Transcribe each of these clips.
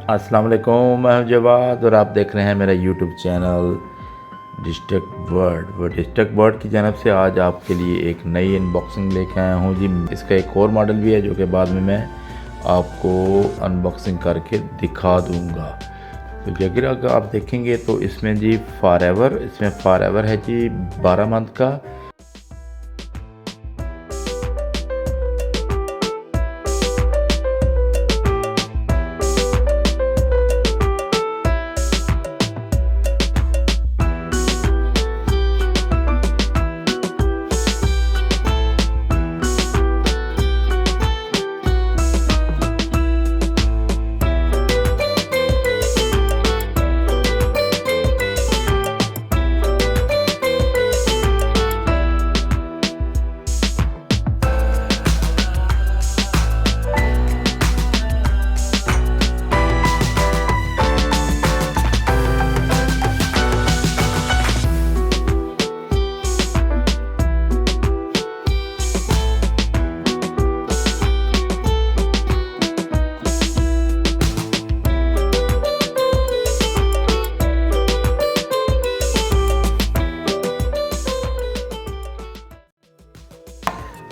अस्सलाम वालेकुम, मैं हूं जवाद और आप देख रहे हैं मेरा यूट्यूब चैनल डिस्ट्रिक्ट वर्ड की जानब से आज आपके लिए एक नई अनबॉक्सिंग लेके आया हूं जी। इसका एक और मॉडल भी है जो कि बाद में मैं आपको अनबॉक्सिंग करके दिखा दूंगा। तो अगर आप देखेंगे तो इसमें जी फॉरएवर है जी 12 मंथ का।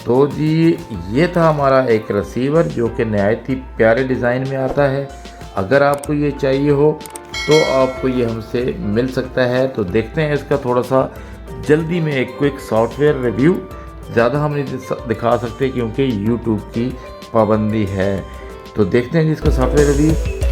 तो जी ये था हमारा एक रिसीवर जो कि नहायत ही प्यारे डिज़ाइन में आता है। अगर आपको ये चाहिए हो तो आपको ये हमसे मिल सकता है। तो देखते हैं इसका थोड़ा सा जल्दी में एक क्विक सॉफ्टवेयर रिव्यू। ज़्यादा हम नहीं दिखा सकते क्योंकि यूट्यूब की पाबंदी है। तो देखते हैं जी इसका सॉफ्टवेयर रिव्यू।